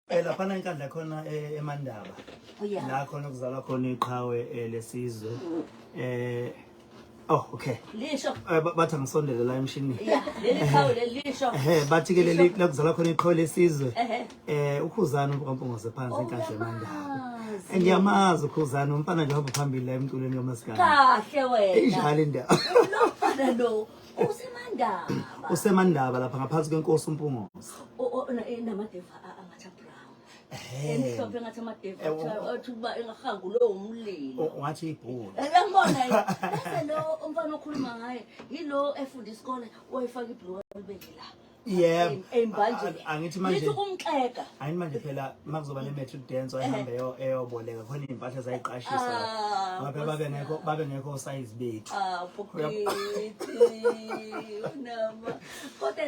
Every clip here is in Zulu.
Laphana inkandla khona eMandaba. La khona kuzalwa khona iqhawe lesizwe. Oh, okay. Lisho. Bathi angisondele la emshinini. Yeah, leli qhawe leli lisho. Bathi ke leli la kuzalwa khona iqhawe lesizwe. Ukhuzani Mpungose phansi enkandla eMandaba. Ngiyamazi ukhuzani umfana nje ohamba phambili la emculweni yomasikandi. Kahle wena. Injalo indaba. Lofana lo. Usemandaba. Usemandaba lapha ngaphansi kwenkosi uMpungose. Namadeva angathi brown. Emhlophe ngathi amadeva athi kuba engahanga lo umlilo. Wathi ibhulu. Uyambona bese lo umfana okhuluma ngaye yilo efunda isikole wayifaka ibhulu libeke la. Yeah. Embanjeni. Angithi manje. Lithi kumxeka. Ayithi manje phela makuzoba ne matric dance oyihambe eyoboleka khona impahla zayiqashisa. Ngabe babe ngekho size bethu. Pokethi. Unama. Kodwa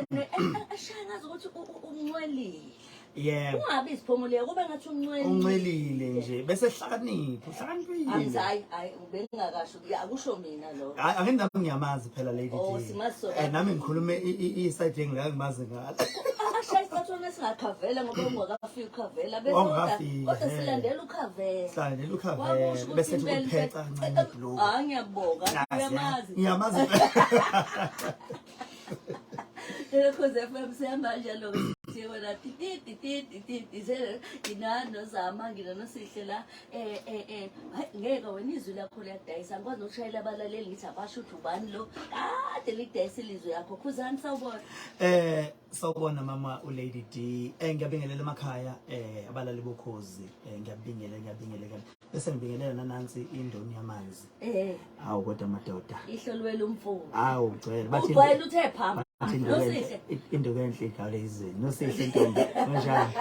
ashaya ngazi ukuthi unqwelile. Yeah. Ungabi isiphomule kube ngathi unqwelile nje bese ehlakaniphi uhlakaniphile. Hayi bengingakasho akusho mina lo. Angindaba ngiyamazi phela lady. Oh simaso. Nami ngikhulume iside engila ngimazi ngalo. Ashaya isathona singakhavela ngoba ungakafika ukhavela bese kodwa silandela ukhavela. Silandela ukhavela bese ukuphetha kancane ibhloko. Ngiyabonga ngiyamazi. Ngiyamazi. Ukhozi FM siyamanje lo siyona titi inano zama ngina sihle la ngeke wena izwi lakho liyadayisa angikwazi nokushayela abalaleli ngithi abasho ukuthi ubani lo kade lidayisa ilizwe yakho Khuzani sawubona sawubona mama uLady D ngiyabingelela emakhaya abalali bokhozi ngiyabingelela bese ngibingelela nanansi indoni yamanzi hawu kodwa madoda ihlolwela umfundo hawu ugcwele bathi ugcwele uthe phamba into enhle igawule izweni nosihle intombi kanjani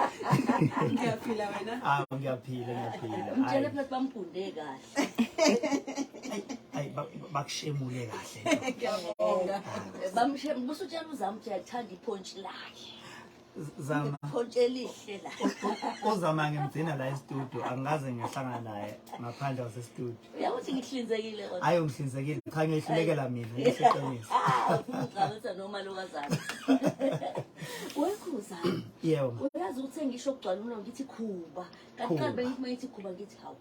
ngiyaphila wena ngiyaphila umtshele phela bamfunde kahle ay bakushemule kahle ngiyabonga bamshemu busutshela uzama ukuthi uyathanda iphonchi lakhe zama iphonchi elihle la uzama ngimgcina la e-studio angaze ngihlangana naye ngaphandle kwase studio uyakuthi ngihlinzekile kodwa hayi ungihlinzekile cha ngihlulekela mina ngiseqiniso uqabetha noma lokazana Khuzani yebo uyazi ukuthi ngisho ukugcwala umuntu ngithi khuba kanti bengithi mayithi khuba ngithi hawu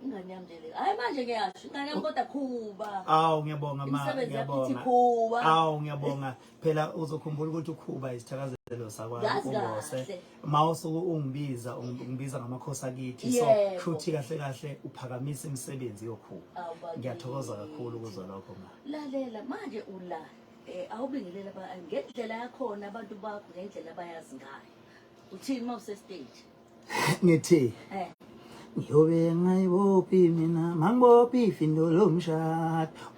ingane yami nje hayi manje ngiyasho ingane yami kodwa khuba awu ngiyabonga ma ngiyabonga ngiyabonga phela uzokhumbula ukuthi ukhuba isithakazelo sakwaMpungose mawusuku ungibiza ngamakhosi akithi so futhi kahle uphakamisa imisebenzi yokhuba ngiyathokoza kakhulu ukuzwa lokho ma lalela manje ula awubingelela ngendlela yakhona abantu bakho ngendlela abayazi ngayo uthini mawuse stage ngithi ngiyobe ngayibophi mina mangibophi ifindo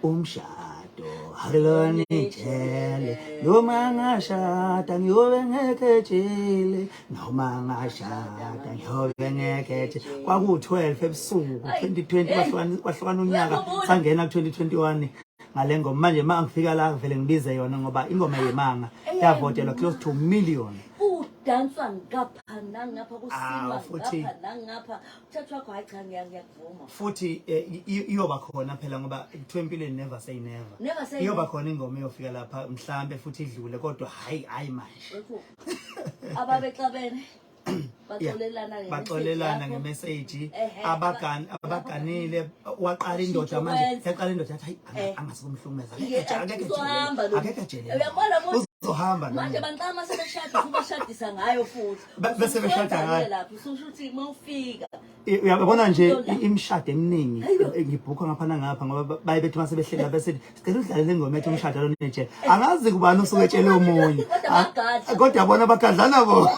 umshado akulona ijele noma ngashada ngiyobe ngekejele noma ngashada ngiyobe ngekejele kwaku12 ebusuku 2020 kwahlukana unyaka sangena ku2021 ngale ngoma manje mangifika la vele ngibize yona ngoba ingoma yemanga yavotelwa close to 1 million danswa ngapha nangapha kusimba ngapha nangapha uthathu wakho hayi cha ngiyakuvuma futhi iyoba khona phela ngoba kuthiwa empilweni never say never iyoba khona ingoma eyofika lapha mhlambe futhi idlule kodwa hayi manje ababexabene baxolelana ngemessage abaganile waqala indoda manje yaqala indoda yathi hayi angasikumhlumeza akeke ejele uzohamba manje banqama sebeshada kubashadisa ngayo futhi bese beshada ngayo lapho usho ukuthi mawufika uyabona nje imishado eminingi ngibhukha ngapha nangapha ngoba baye bethi mase behlela bese sicela udlale lengoma ethi umshado lo neje angazi kubani usuke etshele omunye kodwa yabona bagadlana bona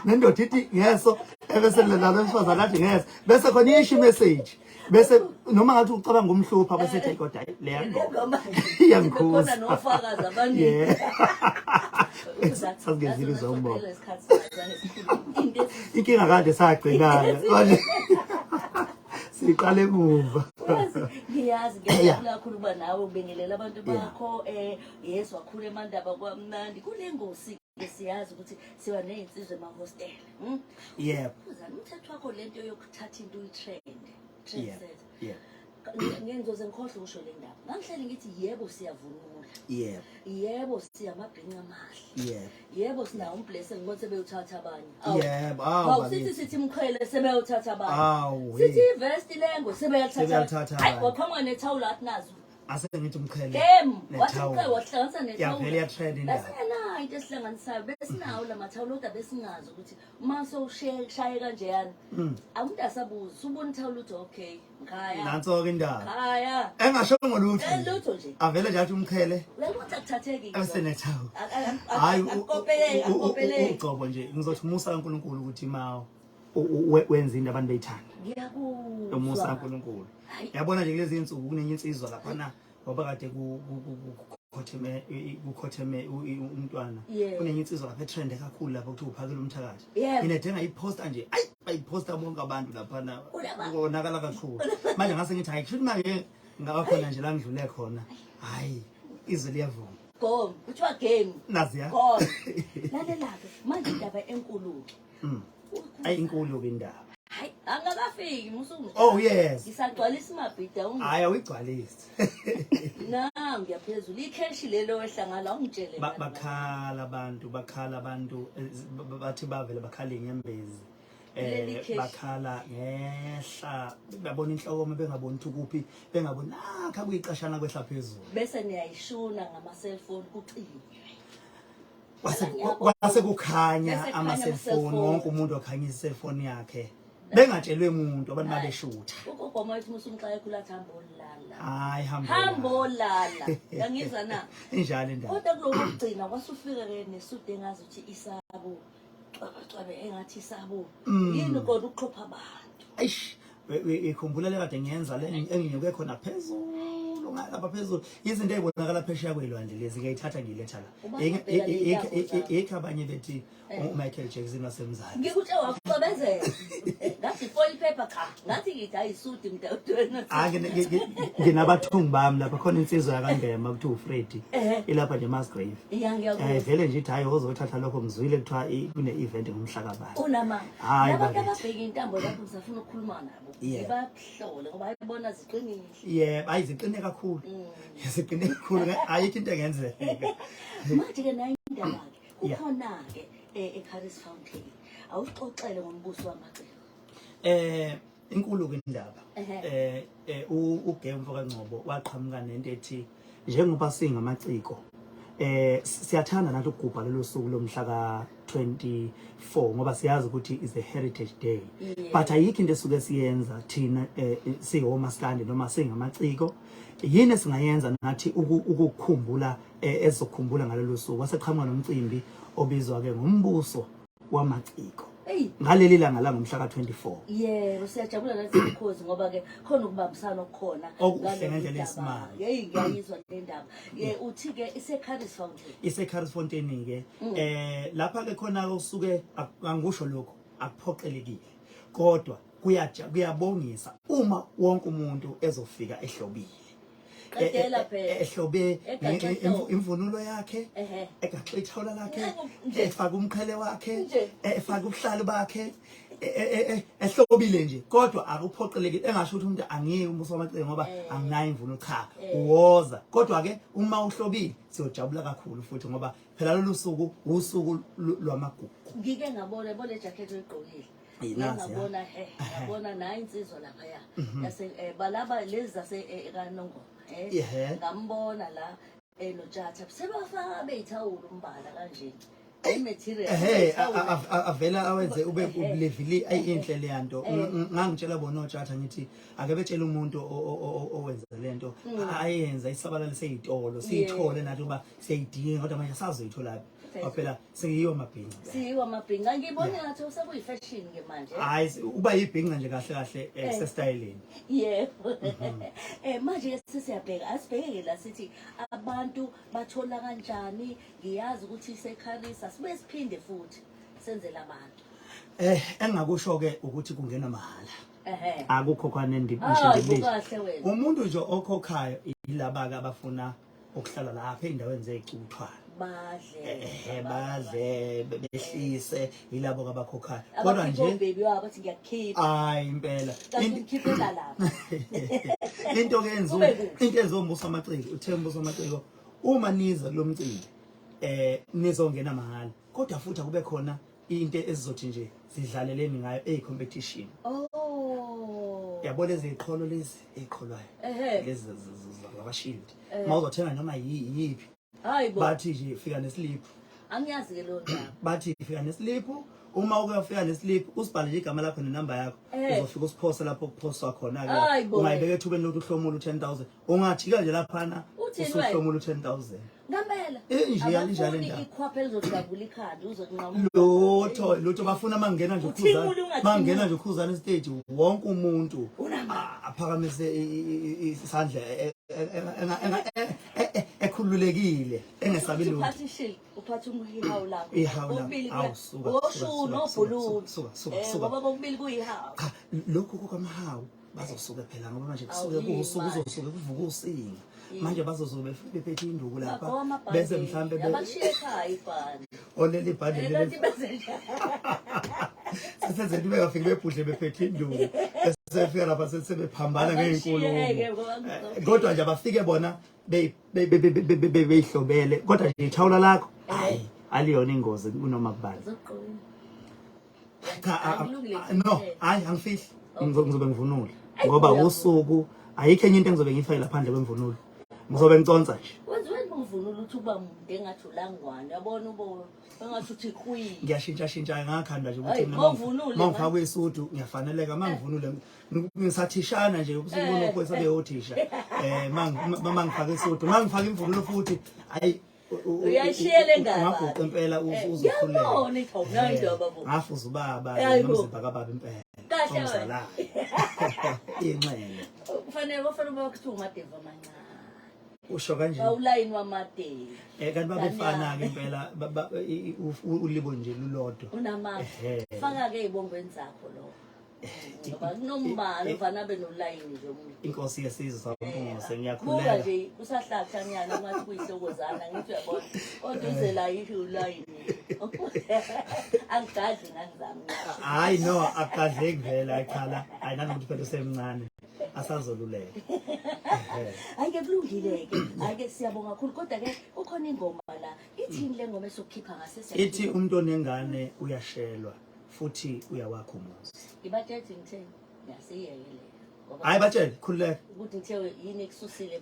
nendoda ithi ngeso bese ledlala umsifazana athi ngeso bese khona isho message bese noma ngathi ucabanga umhlupha bese ethi kodwa leya ngoma iyangikhuza nofakazi abaningi sasingezile izombo inkinga kade sagcinana manje siqale emuva ngiyazi ngiyabula kakhulu kuba nawe ubingelela abantu bakho yes wakhula eMandaba kwamnandi kule ngosi siyazi ukuthi siba nezinsizwe emahostel yebo Khuzani umthetho wakho lento yokuthatha into uyitrend yeah ngenzoze ngikhohle usho le ndaba ngangihleli ngithi yebo siyavunula yebo siyamabhinqa amahle yebo sinawo umblessing ngoba sebeyuthatha abanye sithi imkhwele sebeyuthatha abanye sithi ivest lengo sebeyathatha hayi ngoqhamuka nethawula athi nazo asengithi umkhele wathi umkhele wahlanganisa nethawula vele yatrend indaba besena into esihlanganisayo besinawo lamathawula kodwa besingazi ukuthi uma sowushaye kanjeyana umuntu asabuza ubona ithawula uthi okay ngikhaya nanso ke indaba ngikhaya engasho ngolutho lutho nje avele nje athi umkhele ukuthi akuthatheki asenethawu hayi uqobo nje ngizothi musa kaNkulunkulu ukuthi ma wenza into abantu beyithanda ngiyakuzwa umusa kaNkulunkulu yabona nje kulezi insuku kunenye insizwa lapha ngoba kade kukhotheme umntwana kunenye insizwa lapha etrend kakhulu lapha ukuthi uphakela umthakathi inedinga iposta nje bayiposta bonke abantu lapha konakala kakhulu manje ngase ngithi hayi kusho manje ngakhona nje la ngidlule khona hayi izwe liyavuma go kuthiwa game naziya go lalela-ke manje indaba enkulu ayi inkulu ke indaba hayi angakafiki musuku oh yes ngisagcwalisa imabhida hayi awuyigcwalisi ngiyaphezulu ikheshi lelo wehlangana ungitshele bakhala abantu bathi bavele bakhale ngembezi bakhala ngehla babona inhloko bengaboni ukuphi bengaboni nakha kuyiqashana kwehla phezulu bese niyayishuna ngama cellphone kucinywe kwase kukhanya ama cellphone wonke umuntu okhanya i-cellphone yakhe bengatshelwe umuntu abantu babeshutha ukugoma wethu musunxa ekhula thambolala hayi hambolala yangizwa na injalo indaba kodwa kulokugcina kwasufika ke nesude engazi ukuthi isabo cwabe engathi isabo yini kodwa ukuxhopha abantu eish ikhumbula le kade ngiyenza le enginyuke khona phezulu ngapha phezulu izinto ezibonakala phesheya kwelwandle lezi ngiyithatha ngiyiletha la ekhabanye bethi uMichael Jackson wasemzansi ngikutshe wakucobezela ngathi foil paper cha ngathi ngithi ayisudi mntawethu nginabathungi bami lapha khona insizwa yakangema kuthi uFreddy ilapha nje Masgrave vele nje ithi hayi uzothatha lokho ngizwile kuthiwa kune event ngomhlakabani unama abantu ababheka intambo lapho ngisafuna ukukhuluma nabo ngibahlole ngoba ayibona ziqinile yebo ayiziqine kakhulu ziqine kakhulu ayikho into engenzeka manje ke nayo indaba ke ukhona ke eCaris Fountain awuxoxele ngombuso wamaciko inkulu ke indaba uGemfo kaNgcobo waqhamuka nento ethi njengoba singamaciko siyathanda nathi ukugubha lelo suku lomhla ka-24 ngoba siyazi ukuthi is a heritage day but ayikho into esuke siyenza thina siwomaskandi noma singamaciko yini esingayenza nathi ukukhumbula ezokhumbula ngalelo suku waseqhamuka nomcimbi obizwa ke ngombuso wamaciko ngaleli langa la ngomhla ka-24 yebo siyajabula nathi Ukhozi ngoba ke khona ukubambisana okukhona ngendlela esimanga ngiyayizwa le ndaba uthi ke ise-Caris Fountain ke lapha ke khona usuke angisho lokho akuphoqelekile kodwa kuyabongisa uma wonke umuntu ezofika ehlobile ehlobe imvunulo yakhe egaxe ithawula lakhe efaka umqhele wakhe efaka ubuhlalo bakhe ehlobile nje kodwa akuphoqelekile engasho ukuthi umuntu angiyi umbuso wamaciko ngoba anginayo imvunulo cha uwoza kodwa ke uma uhlobile siyojabula kakhulu futhi ngoba phela lolu suku usuku lwamagugu ngike ngabona le jacket oyigqokile ngabona nayo insizwa lapha yase balaba lezi zase kaNongo ngambona la noJatha sebafaka beyithawula umbala kanje avela awenze ube ulevili ayinhle le yanto ngangitshela bona noJatha ngithi ake betshela umuntu owenza lento ayenza isabalalise izitolo siyithole nathi kuba siyayidinga kodwa manje sazoyithola phela siyiwa amabhinqa ngibone ngathi usekuyi fashion ke manje hayi uba yibhinqa nje kahle kahle sesitayileni yebo manje sesiyabheka asibheke la sithi abantu bathola kanjani ngiyazi ukuthi iseCaris sibe siphinde futhi senzele abantu engakusho ke ukuthi kungena mahala akukho kwanendibisho umuntu nje okhokhayo yilaba ke abafuna ukuhlala lapha endaweni zecuthwana badle behlise yilabo abakhokhayo kodwa nje baby wabathi ngiyakhipha hayi impela ngikhiphela lapha into ke yenziwa into ezombuso amaciko uthembuso amaciko uma niza kulomcimbi nizongena mahala kodwa futhi akube khona into ezizothi nje sidlaleleni ngayo competition yabona iziqholo lezi eziqholayo lezi zabashindi mawuzothenga noma yipi bathi nje fika neslip angiyazi ke lo ndaba bathi fika neslip uma ukuyafika neslip usibhalele igama lakho nenamba yakho uzofika usiphosa lapho kuphoswa khona ke ungayibeka ethubeni lokuthi uhlomula u10,000 ungathika nje laphana usuhlomula u10,000 ngempela nje yalinjalo ndaba ikhwaphe elizodabula ikhadi uzokunqamuka lotho bafuna mangena nje ukhuzana mangena nje ukhuzana stage wonke umuntu aphakamise isandla ekhululekile engesabi lutho uphatha umhihawu lakho ubili oshu nobhulu ngoba kokubili kuyihawu cha lokho kokamahawu bazosuka phela ngoba manje kusuke kusuku uzosuke kuvuka usinga manje bazozobe bephethe induku lapha bese mhlambe abashiye ekhaya ibhandi oleli bhandi leli sese ndibe ngafike bebhudle bephethe induku bese fika lapha sebephambana ngeenkulumo kodwa nje abafike bona beyihlobele kodwa nje ithawula lakho hayi aliyona ingozi kunoma kubani no hayi angifihli ngizobe ngivunule ngoba usuku ayikho enye into engizobe ngifayela phandle kwemvunulo ngizobe ngiconsa nje wenziweni umvunulo uthi uba mude ngathi ulangwane yabona ubo engathi uthi khwi ngiyashintsha ngakhanda nje ukuthi mangifaka isudu ngiyafaneleka mangivunule ngisathishana nje ukubona ukuthi sabe othisha mangifaka isudu mangifaka imvunulo futhi ayi uyashiyele ngaba ngaguqa impela uzokhuleka yabona ithawuna indaba bo ngafuza ubaba nomzimba kababa impela kahle wena inxele kufanele bakuthi umadeva amancane usho kanje awulayini wamade kanti babefana ke impela ulibo nje lulodwa unamandla faka ke ibombeni zakho lo ngoba kunombalo ufana benolayini nje umuntu inkosi yesizwe Mpungose ngiyakhuleka nje usahlahla nyana ngathi kuyihlokozana ngithi uyabona kodwa uze la yithi ulayini angigadli ngangizami hayi no akadleki vela ekhala ayinanomuntu phela usemncane asazoluleka ayike kulungile ke ayike siyabonga kakhulu kodwa ke ukhona ingoma la ithini le ngoma esokukhipha ngasese ithi umuntu onengane uyashelwa futhi uyawakha umuzi ibathethe ngithe yasiyele hayi batshele khululeka ukuthi ngithe yini ekususile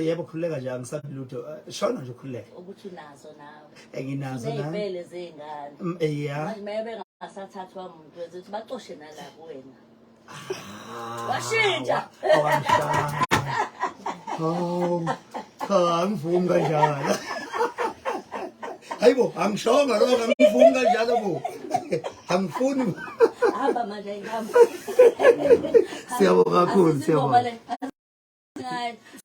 yebo khululeka nje angisabi lutho shona nje khululeka ukuthi unazo nawe enginazo na izibele zengane yeah manje maybe ngasathathwa umuntu wethi bacoshe nalapho wena washintsha awashaya cha ngivumi kanjalo hayibo angishonga lo ngivumi kanjalo bo angifuni hamba manje ngihamba siyabonga kakhulu siyabonga